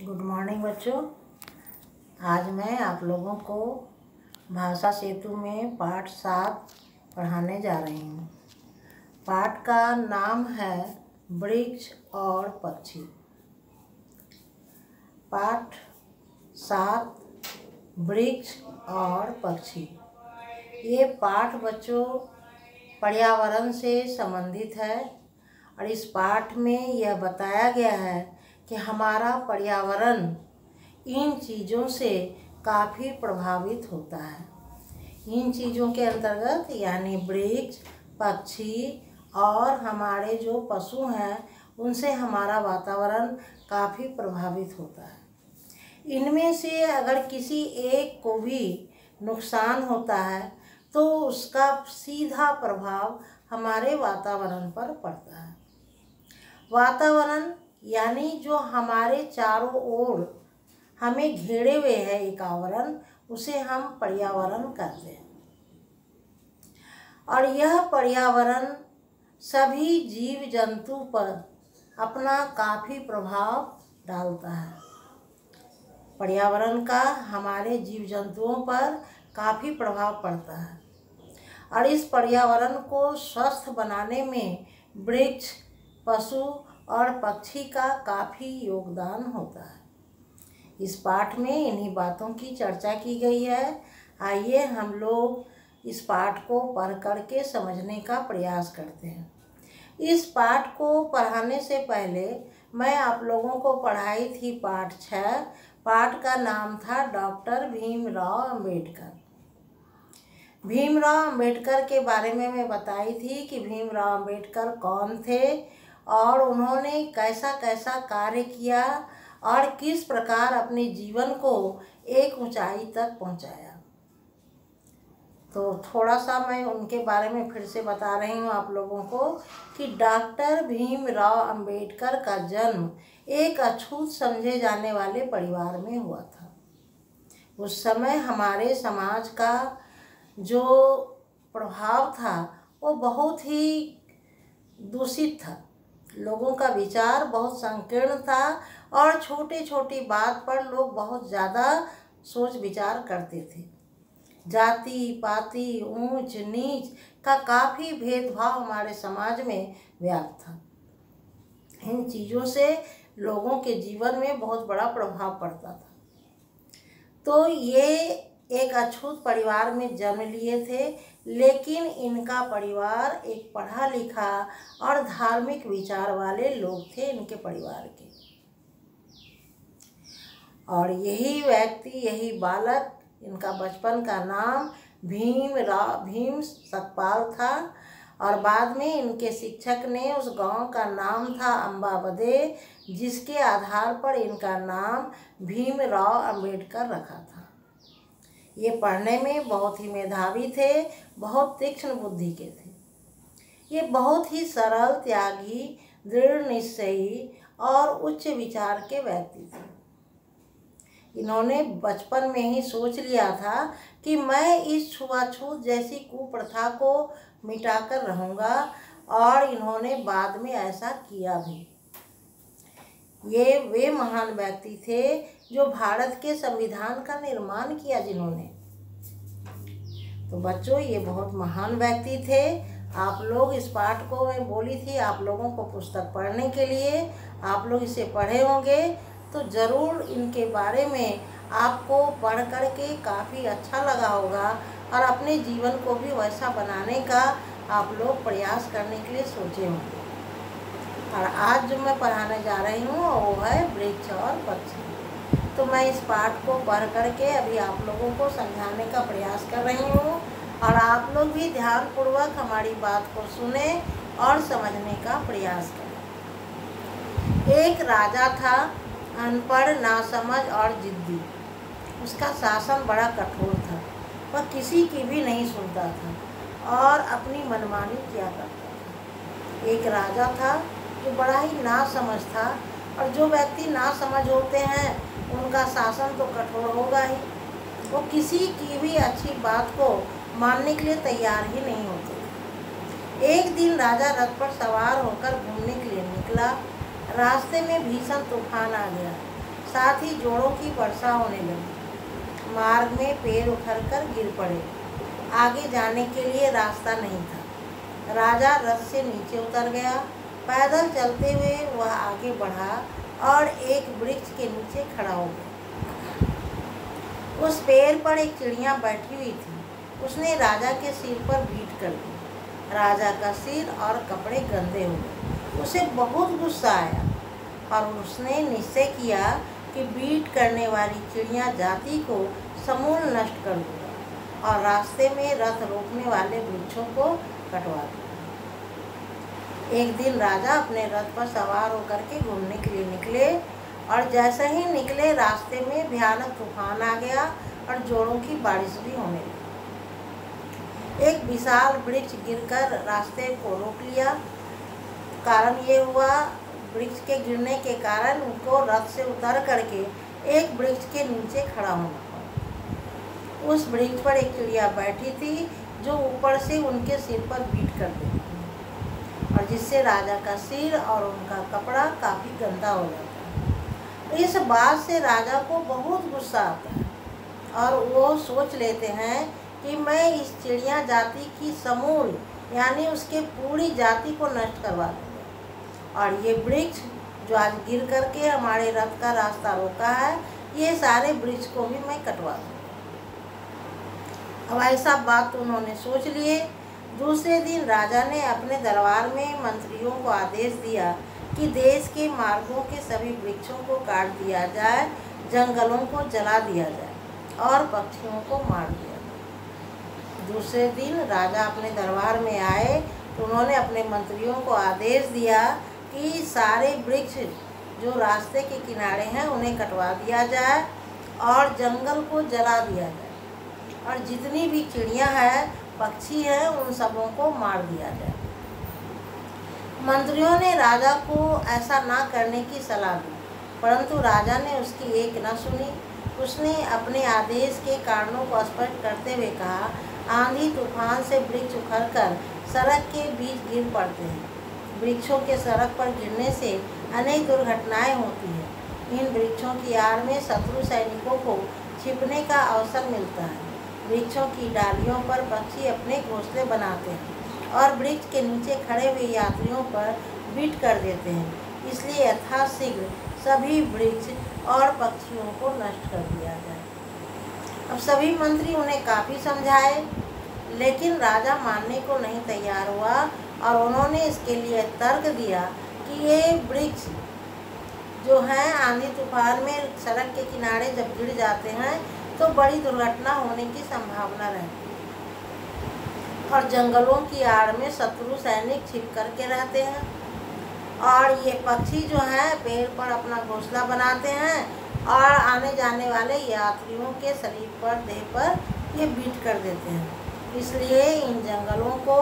Good morning बच्चों। आज मैं आप लोगों को भाषा सेतु में पाठ 7 पढ़ाने जा रही हूँ। पाठ का नाम है वृक्ष और पक्षी। पाठ 7 वृक्ष और पक्षी। ये पाठ बच्चों पर्यावरण से संबंधित है और इस पाठ में यह बताया गया है कि हमारा पर्यावरण इन चीज़ों से काफ़ी प्रभावित होता है। इन चीज़ों के अंतर्गत यानी वृक्ष, पक्षी और हमारे जो पशु हैं उनसे हमारा वातावरण काफ़ी प्रभावित होता है। इनमें से अगर किसी एक को भी नुकसान होता है तो उसका सीधा प्रभाव हमारे वातावरण पर पड़ता है। वातावरण यानी जो हमारे चारों ओर हमें घेरे हुए है एक आवरण, उसे हम पर्यावरण कहते हैं। और यह पर्यावरण सभी जीव जंतु पर अपना काफ़ी प्रभाव डालता है। पर्यावरण का हमारे जीव जंतुओं पर काफ़ी प्रभाव पड़ता है और इस पर्यावरण को स्वस्थ बनाने में वृक्ष, पशु और पक्षी का काफ़ी योगदान होता है। इस पाठ में इन्हीं बातों की चर्चा की गई है। आइए हम लोग इस पाठ को पढ़ करके समझने का प्रयास करते हैं। इस पाठ को पढ़ाने से पहले मैं आप लोगों को पढ़ाई थी पाठ 6। पाठ का नाम था डॉक्टर भीमराव अंबेडकर। भीमराव अंबेडकर के बारे में मैं बताई थी कि भीमराव अंबेडकर कौन थे और उन्होंने कैसा कैसा कार्य किया और किस प्रकार अपने जीवन को एक ऊंचाई तक पहुंचाया। तो थोड़ा सा मैं उनके बारे में फिर से बता रही हूँ आप लोगों को कि डॉक्टर भीमराव अंबेडकर का जन्म एक अछूत समझे जाने वाले परिवार में हुआ था। उस समय हमारे समाज का जो प्रभाव था वो बहुत ही दूषित था। लोगों का विचार बहुत संकीर्ण था और छोटी छोटी बात पर लोग बहुत ज़्यादा सोच विचार करते थे। जाति पाति, ऊंच नीच का काफ़ी भेदभाव हमारे समाज में व्याप्त था। इन चीज़ों से लोगों के जीवन में बहुत बड़ा प्रभाव पड़ता था। तो ये एक अछूत परिवार में जन्म लिए थे, लेकिन इनका परिवार एक पढ़ा लिखा और धार्मिक विचार वाले लोग थे इनके परिवार के। और यही व्यक्ति, यही बालक, इनका बचपन का नाम भीम सतपाल था और बाद में इनके शिक्षक ने उस गांव का नाम था अम्बावदे, जिसके आधार पर इनका नाम भीमराव अंबेडकर रखा था। ये पढ़ने में बहुत ही मेधावी थे, बहुत तीक्ष्ण बुद्धि के थे। ये बहुत ही सरल, त्यागी, दृढ़ निश्चयी और उच्च विचार के व्यक्ति थे। इन्होंने बचपन में ही सोच लिया था कि मैं इस छुआछूत जैसी कुप्रथा को मिटाकर रहूँगा और इन्होंने बाद में ऐसा किया भी। ये वे महान व्यक्ति थे जो भारत के संविधान का निर्माण किया जिन्होंने। तो बच्चों ये बहुत महान व्यक्ति थे। आप लोग इस पाठ को मैं बोली थी आप लोगों को पुस्तक पढ़ने के लिए, आप लोग इसे पढ़े होंगे तो ज़रूर इनके बारे में आपको पढ़ कर के काफ़ी अच्छा लगा होगा और अपने जीवन को भी वैसा बनाने का आप लोग प्रयास करने के लिए सोचे होंगे। और आज जो मैं पढ़ाने जा रही हूँ वो है वृक्ष और पक्षी। तो मैं इस पाठ को पढ़ करके अभी आप लोगों को समझाने का प्रयास कर रही हूँ और आप लोग भी ध्यानपूर्वक हमारी बात को सुने और समझने का प्रयास करें। एक राजा था, अनपढ़, नासमझ और जिद्दी। उसका शासन बड़ा कठोर था। वह किसी की भी नहीं सुनता था और अपनी मनमानी किया करता था। एक राजा था जो बड़ा ही नासमझ था और जो व्यक्ति नासमझ होते हैं उनका शासन तो कठोर होगा ही। वो किसी की भी अच्छी बात को मानने के लिए तैयार ही नहीं होते। एक दिन राजा रथ पर सवार होकर घूमने के लिए निकला। रास्ते में भीषण तूफान आ गया। साथ ही जोड़ों की वर्षा होने लगी। मार्ग में पेड़ उखड़कर गिर पड़े। आगे जाने के लिए रास्ता नहीं था। राजा रथ से नीचे उतर गया। पैदल चलते हुए वह आगे बढ़ा और एक वृक्ष के नीचे खड़ा हो गया। उस पेड़ पर एक चिड़िया बैठी हुई थी। उसने राजा के सिर पर बीट कर दी। राजा का सिर और कपड़े गंदे हो गए। उसे बहुत गुस्सा आया और उसने निश्चय किया कि बीट करने वाली चिड़िया जाति को समूल नष्ट कर दूंगा और रास्ते में रथ रोकने वाले वृक्षों को कटवा दूंगा। एक दिन राजा अपने रथ पर सवार होकर के घूमने के लिए निकले और जैसे ही निकले रास्ते में भयानक तूफान आ गया और जोड़ों की बारिश भी होने लगी। एक विशाल वृक्ष गिरकर रास्ते को रोक लिया। कारण ये हुआ, वृक्ष के गिरने के कारण उनको रथ से उतर करके एक वृक्ष के नीचे खड़ा होना पड़ा। उस वृक्ष पर एक चिड़िया बैठी थी जो ऊपर से उनके सिर पर बीट कर देती थी और जिससे राजा का सिर और उनका कपड़ा काफ़ी गंदा हो जाता है। इस बात से राजा को बहुत गुस्सा आता है और वो सोच लेते हैं कि मैं इस चिड़िया जाति की समूल यानी उसके पूरी जाति को नष्ट करवा दूँगा और ये वृक्ष जो आज गिर करके हमारे रथ का रास्ता रोका है, ये सारे वृक्ष को भी मैं कटवा दूँगा। अब ऐसा बात उन्होंने सोच लिए। दूसरे दिन राजा ने अपने दरबार में मंत्रियों को आदेश दिया कि देश के मार्गों के सभी वृक्षों को काट दिया जाए, जंगलों को जला दिया जाए और पक्षियों को मार दिया जाए। दूसरे दिन राजा अपने दरबार में आए तो उन्होंने अपने मंत्रियों को आदेश दिया कि सारे वृक्ष जो रास्ते के किनारे हैं उन्हें कटवा दिया जाए और जंगल को जला दिया जाए और जितनी भी चिड़िया है, पक्षी है, उन सबों को मार दिया जाए। मंत्रियों ने राजा को ऐसा ना करने की सलाह दी, परंतु राजा ने उसकी एक न सुनी। उसने अपने आदेश के कारणों को स्पष्ट करते हुए कहा, आंधी तूफान से वृक्ष उखड़कर सड़क के बीच गिर पड़ते हैं। वृक्षों के सड़क पर गिरने से अनेक दुर्घटनाएं होती हैं। इन वृक्षों की आड़ में शत्रु सैनिकों को छिपने का अवसर मिलता है। वृक्षों की डालियों पर पक्षी अपने घोंसले बनाते हैं और वृक्ष के नीचे खड़े हुए यात्रियों पर बीट कर देते हैं। इसलिए यथाशीघ्र सभी वृक्ष और पक्षियों को नष्ट कर दिया जाए। अब सभी मंत्री उन्हें काफ़ी समझाए, लेकिन राजा मानने को नहीं तैयार हुआ और उन्होंने इसके लिए तर्क दिया कि ये वृक्ष जो हैं आंधी तूफान में सड़क के किनारे जब गिर जाते हैं तो बड़ी दुर्घटना होने की संभावना रहती है और जंगलों की आड़ में शत्रु सैनिक छिप करके रहते हैं और ये पक्षी जो हैं पेड़ पर अपना घोंसला बनाते हैं और आने जाने वाले यात्रियों के शरीर पर, देह पर ये बीट कर देते हैं। इसलिए इन जंगलों को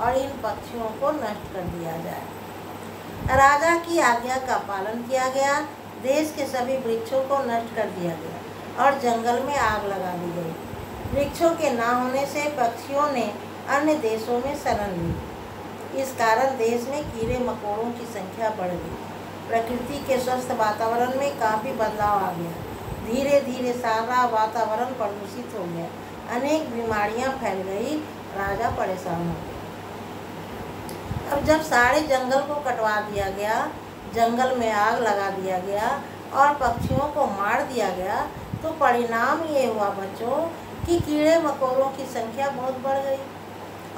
और इन पक्षियों को नष्ट कर दिया जाए। राजा की आज्ञा का पालन किया गया। देश के सभी वृक्षों को नष्ट कर दिया गया और जंगल में आग लगा दी गई। वृक्षों के ना होने से पक्षियों ने अन्य देशों में शरण ली। इस कारण देश में कीड़े मकोड़ों की संख्या बढ़ गई। प्रकृति के स्वस्थ वातावरण में काफ़ी बदलाव आ गया। धीरे धीरे सारा वातावरण प्रदूषित हो गया। अनेक बीमारियां फैल गई। राजा परेशान हो गया। अब जब सारे जंगल को कटवा दिया गया, जंगल में आग लगा दिया गया और पक्षियों को मार दिया गया, तो परिणाम ये हुआ बच्चों कि कीड़े मकोड़ों की संख्या बहुत बढ़ गई।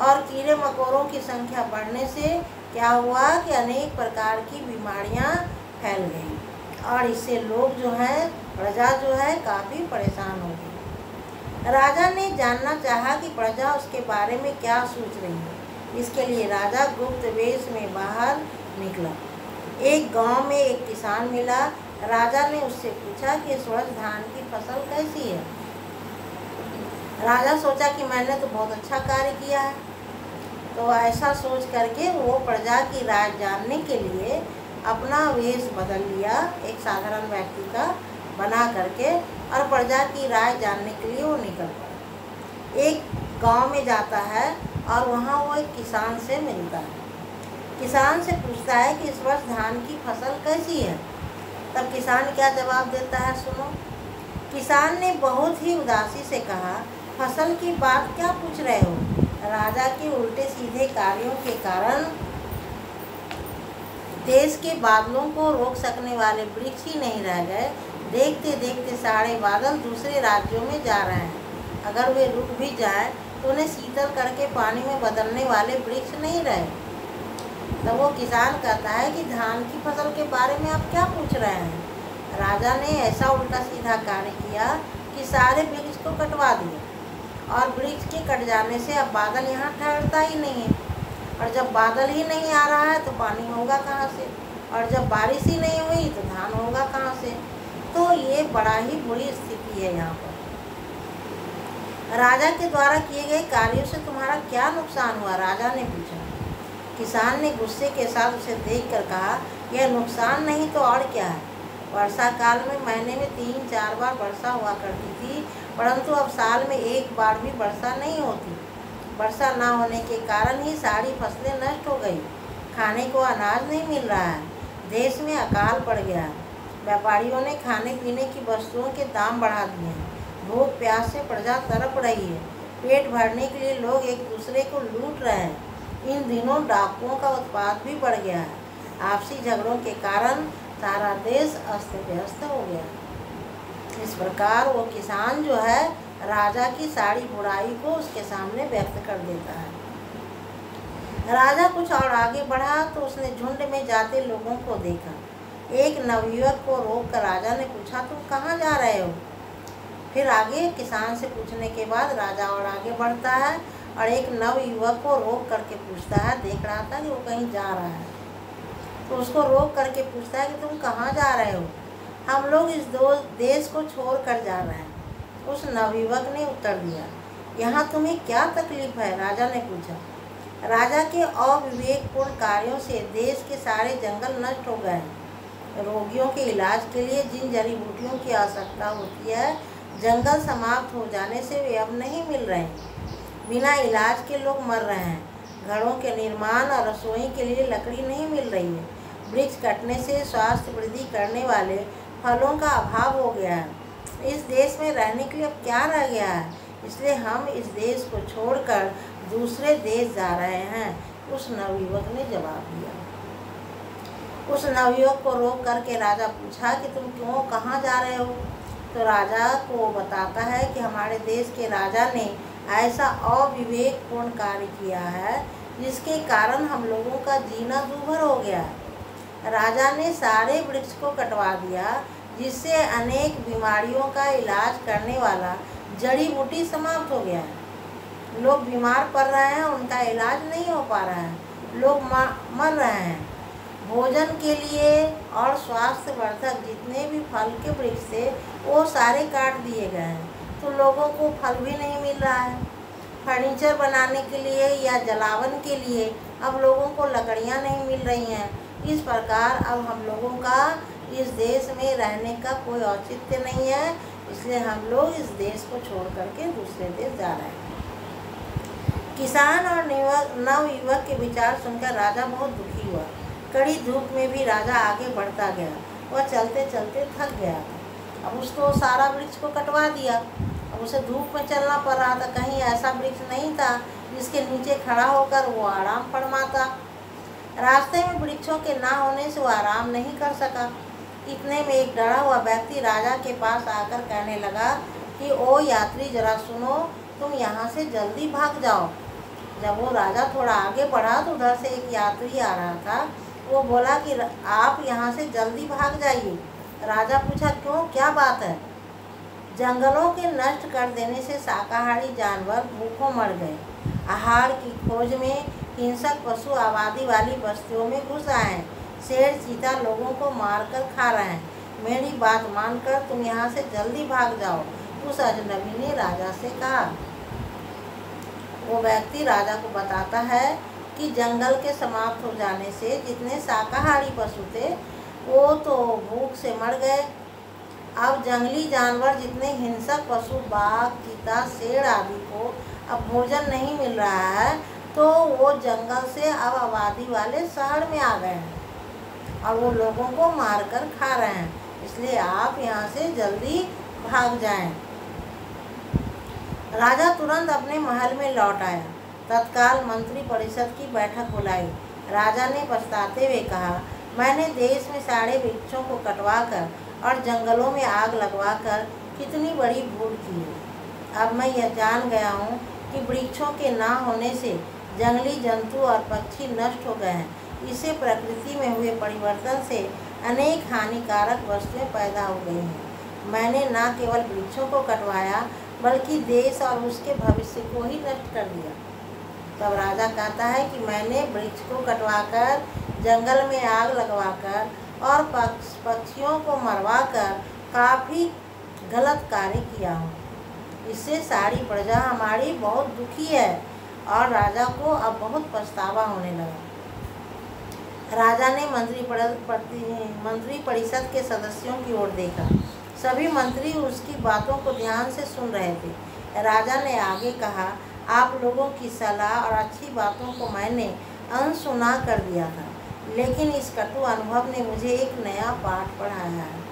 और कीड़े मकोड़ों की संख्या बढ़ने से क्या हुआ कि अनेक प्रकार की बीमारियां फैल गई और इससे लोग जो हैं, प्रजा जो है काफ़ी परेशान हो गई। राजा ने जानना चाहा कि प्रजा उसके बारे में क्या सोच रही है। इसके लिए राजा गुप्त वेश में बाहर निकला। एक गांव में एक किसान मिला। राजा ने उससे पूछा कि इस वर्ष धान की फसल कैसी है। राजा सोचा कि मैंने तो बहुत अच्छा कार्य किया है, तो ऐसा सोच करके वो प्रजा की राय जानने के लिए अपना वेश बदल लिया, एक साधारण व्यक्ति का बना करके, और प्रजा की राय जानने के लिए वो निकल पड़ा। एक गांव में जाता है और वहाँ वो एक किसान से मिलता है। किसान से पूछता है कि इस वर्ष धान की फसल कैसी है। तब किसान क्या जवाब देता है, सुनो। किसान ने बहुत ही उदासी से कहा, फसल की बात क्या पूछ रहे हो? राजा के उल्टे सीधे कार्यों के कारण देश के बादलों को रोक सकने वाले वृक्ष ही नहीं रह गए। देखते देखते सारे बादल दूसरे राज्यों में जा रहे हैं। अगर वे रुक भी जाएं तो उन्हें शीतल करके पानी में बदलने वाले वृक्ष नहीं रहे। तो वो किसान कहता है कि धान की फसल के बारे में आप क्या पूछ रहे हैं? राजा ने ऐसा उल्टा सीधा कार्य किया कि सारे वृक्ष को कटवा दिया, और वृक्ष के कट जाने से अब बादल यहाँ ठहरता ही नहीं है, और जब बादल ही नहीं आ रहा है तो पानी होगा कहाँ से, और जब बारिश ही नहीं हुई तो धान होगा कहाँ से। तो ये बड़ा ही बुरी स्थिति है यहाँ पर। राजा के द्वारा किए गए कार्यों से तुम्हारा क्या नुकसान हुआ? राजा ने पूछा। किसान ने गुस्से के साथ उसे देखकर कहा, यह नुकसान नहीं तो और क्या है। वर्षा काल में महीने में 3-4 बार वर्षा हुआ करती थी, परंतु अब साल में एक बार भी वर्षा नहीं होती। वर्षा न होने के कारण ही सारी फसलें नष्ट हो गई। खाने को अनाज नहीं मिल रहा है। देश में अकाल पड़ गया है। व्यापारियों ने खाने पीने की वस्तुओं के दाम बढ़ा दिए हैं। भूख प्यास से प्रजा तड़प रही है। पेट भरने के लिए लोग एक दूसरे को लूट रहे हैं। इन दिनों डाकुओं का उत्पाद भी बढ़ गया है। आपसी झगड़ों के कारण सारा देश अस्त व्यस्त हो गया। इस प्रकार वो किसान जो है राजा की सारी बुराई को उसके सामने व्यक्त कर देता है। राजा कुछ और आगे बढ़ा तो उसने झुंड में जाते लोगों को देखा। एक नवयुवक को रोककर राजा ने पूछा, तुम कहाँ जा रहे हो? फिर आगे किसान से पूछने के बाद राजा और आगे बढ़ता है और एक नवयुवक को रोक करके पूछता है। देख रहा था कि वो कहीं जा रहा है, तो उसको रोक करके पूछता है कि तुम कहाँ जा रहे हो? हम लोग इस देश को छोड़ कर जा रहे हैं। उस नवयुवक ने उत्तर दिया, यहाँ तुम्हें क्या तकलीफ है? राजा ने पूछा। राजा के अविवेकपूर्ण कार्यों से देश के सारे जंगल नष्ट हो गए। रोगियों के इलाज के लिए जिन जड़ी बूटियों की आवश्यकता होती है, जंगल समाप्त हो जाने से वे अब नहीं मिल रहे हैं। बिना इलाज के लोग मर रहे हैं। घरों के निर्माण और रसोई के लिए लकड़ी नहीं मिल रही है। वृक्ष कटने से स्वास्थ्य वृद्धि करने वाले फलों का अभाव हो गया है। इस देश में रहने के लिए अब क्या रह गया है? इसलिए हम इस देश को छोड़कर दूसरे देश जा रहे हैं। उस नवयुवक ने जवाब दिया। उस नवयुवक को रोक करके राजा पूछा कि तुम क्यों, कहाँ जा रहे हो? तो राजा को बताता है कि हमारे देश के राजा ने ऐसा अविवेकपूर्ण कार्य किया है जिसके कारण हम लोगों का जीना दूभर हो गया। राजा ने सारे वृक्ष को कटवा दिया, जिससे अनेक बीमारियों का इलाज करने वाला जड़ी बूटी समाप्त हो गया है। लोग बीमार पड़ रहे हैं, उनका इलाज नहीं हो पा रहा है। लोग मर रहे हैं। भोजन के लिए और स्वास्थ्यवर्धक जितने भी फल के वृक्ष थे वो सारे काट दिए गए हैं, तो लोगों को फल भी नहीं मिल रहा है। फर्नीचर बनाने के लिए या जलावन के लिए अब लोगों को लकड़ियां नहीं मिल रही हैं। इस प्रकार अब हम लोगों का इस देश में रहने का कोई औचित्य नहीं है, इसलिए हम लोग इस देश को छोड़ करके दूसरे देश जा रहे हैं। किसान और नवयुवक के विचार सुनकर राजा बहुत दुखी हुआ। कड़ी धूप में भी राजा आगे बढ़ता गया। वह चलते चलते थक गया था। अब उसको सारा वृक्ष को कटवा दिया। अब उसे धूप में चलना पड़ रहा था। कहीं ऐसा वृक्ष नहीं था जिसके नीचे खड़ा होकर वो आराम फरमाता। रास्ते में वृक्षों के ना होने से वो आराम नहीं कर सका। इतने में एक डरा हुआ व्यक्ति राजा के पास आकर कहने लगा कि ओ यात्री, जरा सुनो, तुम यहाँ से जल्दी भाग जाओ। जब वो राजा थोड़ा आगे बढ़ा तो उधर से एक यात्री आ रहा था। वो बोला कि आप यहाँ से जल्दी भाग जाइए। राजा पूछा, क्यों, क्या बात है? जंगलों के नष्ट कर देने से शाकाहारी जानवर भूखों मर गए। आहार की खोज में हिंसक पशु आबादी वाली बस्तियों में घुस आए हैं। शेर चीता लोगों को मारकर खा रहे हैं। मेरी बात मानकर तुम यहाँ से जल्दी भाग जाओ, उस अजनबी ने राजा से कहा। वो व्यक्ति राजा को बताता है कि जंगल के समाप्त हो जाने से जितने शाकाहारी पशु थे वो तो भूख से मर गए। अब जंगली जानवर जितने हिंसक पशु बाघ, चीता, शेर आदि को अब भोजन नहीं मिल रहा है, तो वो जंगल से अब आबादी वाले शहर में आ गए हैं और वो लोगों को मारकर खा रहे हैं। इसलिए आप यहाँ से जल्दी भाग जाएं। राजा तुरंत अपने महल में लौट आया। तत्काल मंत्री परिषद की बैठक बुलाई। राजा ने पछताते हुए कहा, मैंने देश में सारे वृक्षों को कटवाकर और जंगलों में आग लगवाकर कितनी बड़ी भूल की है। अब मैं यह जान गया हूँ कि वृक्षों के ना होने से जंगली जंतु और पक्षी नष्ट हो गए हैं। इससे प्रकृति में हुए परिवर्तन से अनेक हानिकारक वस्तुएं पैदा हो गई हैं। मैंने न केवल वृक्षों को कटवाया बल्कि देश और उसके भविष्य को ही नष्ट कर दिया। तब राजा कहता है कि मैंने वृक्ष को कटवाकर, जंगल में आग लगवाकर और पक्षियों को मरवाकर काफ़ी गलत कार्य किया हूँ। इससे सारी प्रजा हमारी बहुत दुखी है और राजा को अब बहुत पछतावा होने लगा। राजा ने मंत्री परिषद के सदस्यों की ओर देखा। सभी मंत्री उसकी बातों को ध्यान से सुन रहे थे। राजा ने आगे कहा, आप लोगों की सलाह और अच्छी बातों को मैंने अनसुना कर दिया था, लेकिन इस कटु अनुभव ने मुझे एक नया पाठ पढ़ाया है।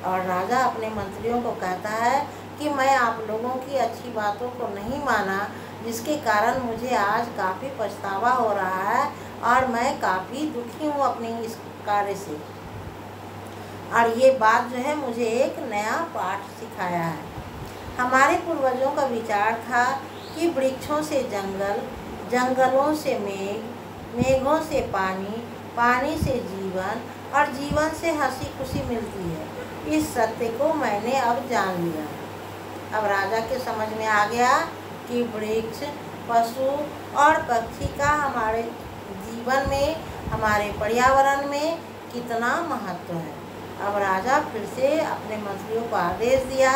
और राजा अपने मंत्रियों को कहता है कि मैं आप लोगों की अच्छी बातों को नहीं माना, जिसके कारण मुझे आज काफ़ी पछतावा हो रहा है और मैं काफ़ी दुखी हूँ अपने इस कार्य से। और ये बात जो है मुझे एक नया पाठ सिखाया है। हमारे पूर्वजों का विचार था कि वृक्षों से जंगल, जंगलों से मेघ, मेघों से पानी, पानी से जीवन और जीवन से हंसी खुशी मिलती है। इस सत्य को मैंने अब जान लिया। अब राजा के समझ में आ गया कि वृक्ष, पशु और पक्षी का हमारे जीवन में, हमारे पर्यावरण में कितना महत्व है। अब राजा फिर से अपने मंत्रियों को आदेश दिया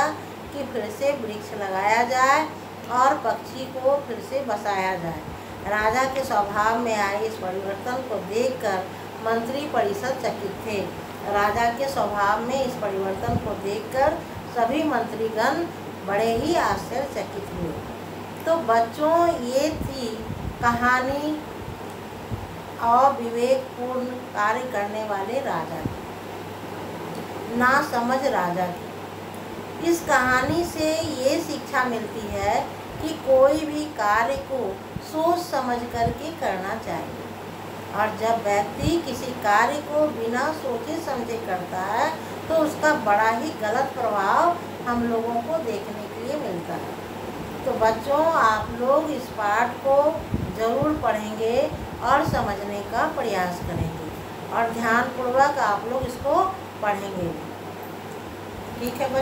कि फिर से वृक्ष लगाया जाए और पक्षी को फिर से बसाया जाए। राजा के स्वभाव में आए इस परिवर्तन को देखकर मंत्री परिषद चकित थे। राजा के स्वभाव में इस परिवर्तन को देखकर सभी मंत्रीगण बड़े ही आश्चर्यचकित हुए। तो बच्चों, ये थी कहानी अविवेकपूर्ण कार्य करने वाले राजा की, ना समझ राजा की। इस कहानी से ये शिक्षा मिलती है कि कोई भी कार्य को सोच समझ करके करना चाहिए, और जब व्यक्ति किसी कार्य को बिना सोचे समझे करता है तो उसका बड़ा ही गलत प्रभाव हम लोगों को देखने के लिए मिलता है। तो बच्चों, आप लोग इस पाठ को ज़रूर पढ़ेंगे और समझने का प्रयास करेंगे और ध्यानपूर्वक आप लोग इसको पढ़ेंगे। ठीक है बच्चों।